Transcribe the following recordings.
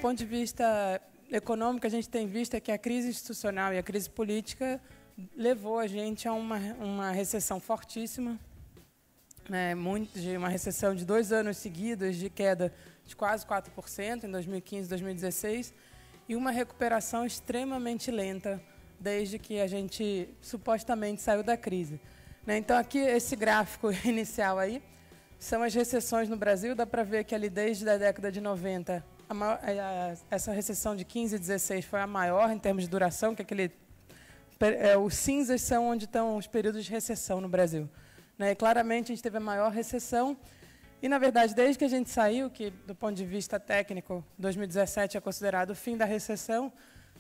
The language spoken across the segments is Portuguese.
ponto de vista econômico, a gente tem visto que a crise institucional e a crise política levou a gente a uma recessão fortíssima, né, de uma recessão de 2 anos seguidos de queda de quase 4% em 2015 e 2016, e uma recuperação extremamente lenta desde que a gente supostamente saiu da crise. Né, então, aqui, esse gráfico inicial aí são as recessões no Brasil. Dá para ver que ali, desde a década de 90, essa recessão de 15 e 16 foi a maior em termos de duração, que os cinzas são onde estão os períodos de recessão no Brasil. Né, e, claramente, a gente teve a maior recessão. E, na verdade, desde que a gente saiu, que, do ponto de vista técnico, 2017 é considerado o fim da recessão,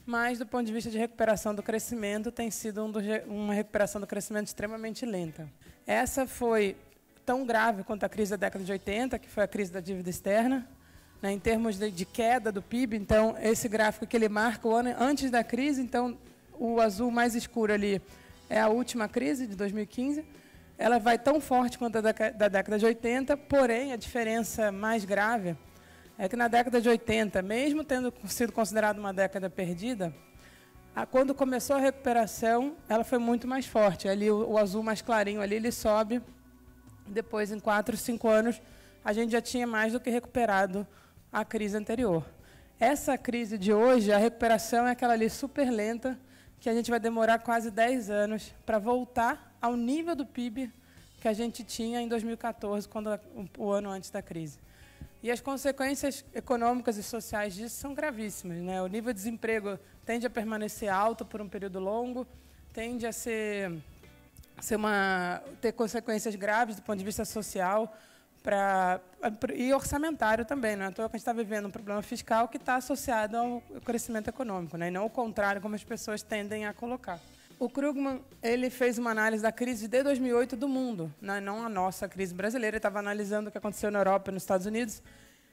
mas, do ponto de vista de recuperação do crescimento, tem sido uma recuperação do crescimento extremamente lenta. Essa foi tão grave quanto a crise da década de 80, que foi a crise da dívida externa, né, em termos de queda do PIB. Então, esse gráfico que ele marca o ano antes da crise, então, o azul mais escuro ali é a última crise, de 2015. Ela vai tão forte quanto a da década de 80, porém, a diferença mais grave é que na década de 80, mesmo tendo sido considerada uma década perdida, quando começou a recuperação, ela foi muito mais forte. Ali, o azul mais clarinho ali, ele sobe. Depois, em 4, 5 anos, a gente já tinha mais do que recuperado a crise anterior. Essa crise de hoje, a recuperação é aquela ali super lenta, que a gente vai demorar quase 10 anos para voltar ao nível do PIB que a gente tinha em 2014, o ano antes da crise. E as consequências econômicas e sociais disso são gravíssimas. Né? O nível de desemprego tende a permanecer alto por um período longo, tende a ter consequências graves do ponto de vista social e orçamentário também. Não é à toa que a gente está vivendo um problema fiscal que está associado ao crescimento econômico, né? E não o contrário, como as pessoas tendem a colocar. O Krugman, ele fez uma análise da crise de 2008 do mundo, né? Não a nossa crise brasileira. Ele estava analisando o que aconteceu na Europa e nos Estados Unidos.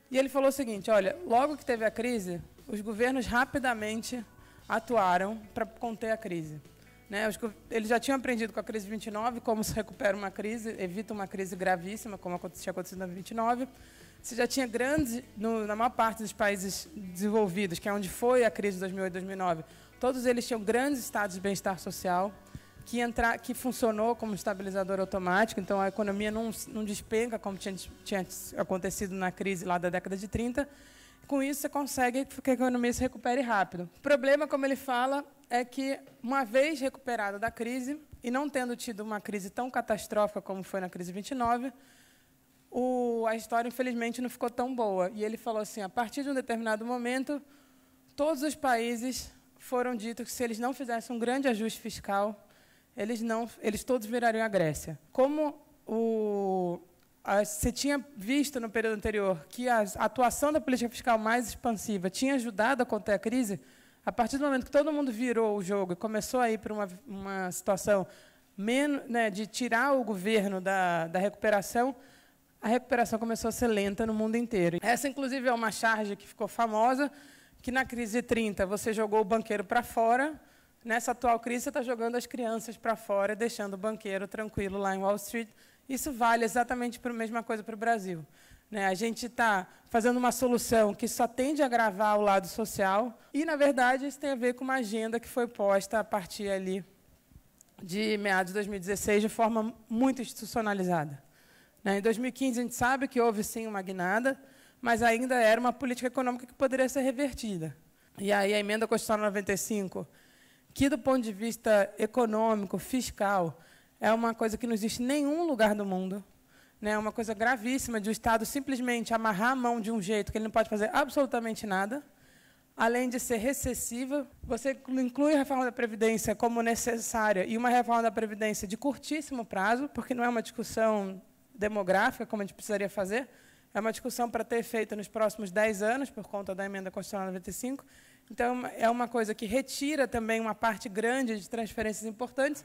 E ele falou o seguinte, olha, logo que teve a crise, os governos rapidamente atuaram para conter a crise. Né, eles já tinham aprendido com a crise de 29 como se recupera uma crise, evita uma crise gravíssima, como tinha acontecido na 29. Você já tinha grandes, na maior parte dos países desenvolvidos, que é onde foi a crise de 2008 e 2009, todos eles tinham grandes estados de bem-estar social, que funcionou como estabilizador automático, então a economia não despenca como tinha acontecido na crise lá da década de 30. Com isso, você consegue que a economia se recupere rápido. O problema, como ele fala, é que, uma vez recuperada da crise, e não tendo tido uma crise tão catastrófica como foi na crise de 29, a história, infelizmente, não ficou tão boa. E ele falou assim, a partir de um determinado momento, todos os países foram ditos que, se eles não fizessem um grande ajuste fiscal, eles todos virariam a Grécia. Como você tinha visto no período anterior que a atuação da política fiscal mais expansiva tinha ajudado a conter a crise, a partir do momento que todo mundo virou o jogo e começou a ir para uma situação de tirar o governo da recuperação, a recuperação começou a ser lenta no mundo inteiro. Essa, inclusive, é uma charge que ficou famosa, que na crise de 30 você jogou o banqueiro para fora, nessa atual crise você está jogando as crianças para fora, deixando o banqueiro tranquilo lá em Wall Street. Isso vale exatamente a mesma coisa para o Brasil. Né? A gente está fazendo uma solução que só tende a agravar o lado social e, na verdade, isso tem a ver com uma agenda que foi posta a partir ali de meados de 2016 de forma muito institucionalizada. Né? Em 2015, a gente sabe que houve, sim, uma guinada, mas ainda era uma política econômica que poderia ser revertida. E aí a emenda constitucional 95, que, do ponto de vista econômico, fiscal, é uma coisa que não existe em nenhum lugar do mundo. É uma coisa gravíssima de o Estado simplesmente amarrar a mão de um jeito que ele não pode fazer absolutamente nada, além de ser recessiva. Você inclui a reforma da Previdência como necessária e uma reforma da Previdência de curtíssimo prazo, porque não é uma discussão demográfica, como a gente precisaria fazer, é uma discussão para ter feito nos próximos 10 anos, por conta da emenda constitucional 95. Então, é uma coisa que retira também uma parte grande de transferências importantes,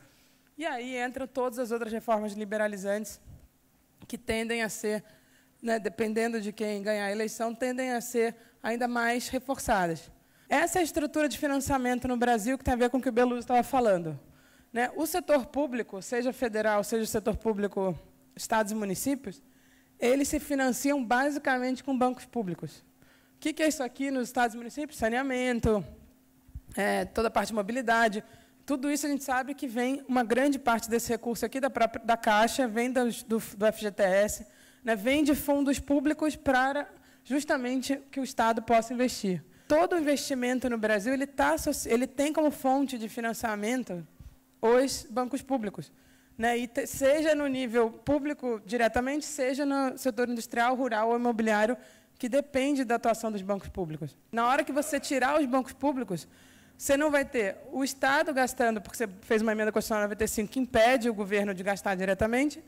e aí entram todas as outras reformas liberalizantes que tendem a ser, né, dependendo de quem ganhar a eleição, tendem a ser ainda mais reforçadas. Essa é a estrutura de financiamento no Brasil que tem a ver com o que o Beluso estava falando. Né? O setor público, seja federal, seja o setor público, estados e municípios, eles se financiam basicamente com bancos públicos, que é isso aqui nos estados e municípios? Saneamento, toda a parte de mobilidade. Tudo isso a gente sabe que vem, uma grande parte desse recurso aqui da Caixa, vem do FGTS, né, vem de fundos públicos para justamente que o Estado possa investir. Todo investimento no Brasil ele tem como fonte de financiamento os bancos públicos, né, e seja no nível público diretamente, seja no setor industrial, rural ou imobiliário, que depende da atuação dos bancos públicos. Na hora que você tirar os bancos públicos, você não vai ter o Estado gastando, porque você fez uma emenda constitucional 95 que impede o governo de gastar diretamente,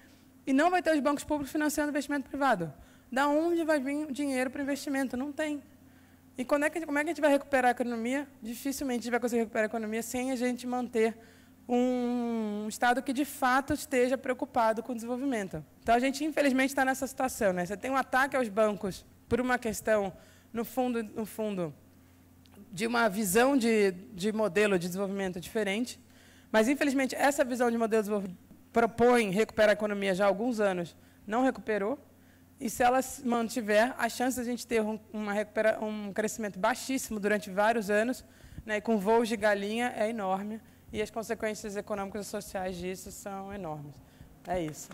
e não vai ter os bancos públicos financiando investimento privado. Da onde vai vir o dinheiro para investimento? Não tem. E como é que a gente vai recuperar a economia? Dificilmente a gente vai conseguir recuperar a economia sem a gente manter um Estado que, de fato, esteja preocupado com o desenvolvimento. Então, a gente, infelizmente, está nessa situação, né? Você tem um ataque aos bancos por uma questão, no fundo de uma visão de modelo de desenvolvimento diferente, mas, infelizmente, essa visão de modelo de desenvolvimento propõe recuperar a economia já há alguns anos, não recuperou, e, se ela se mantiver, a chance de a gente ter um crescimento baixíssimo durante vários anos, né, com voos de galinha, é enorme, e as consequências econômicas e sociais disso são enormes. É isso.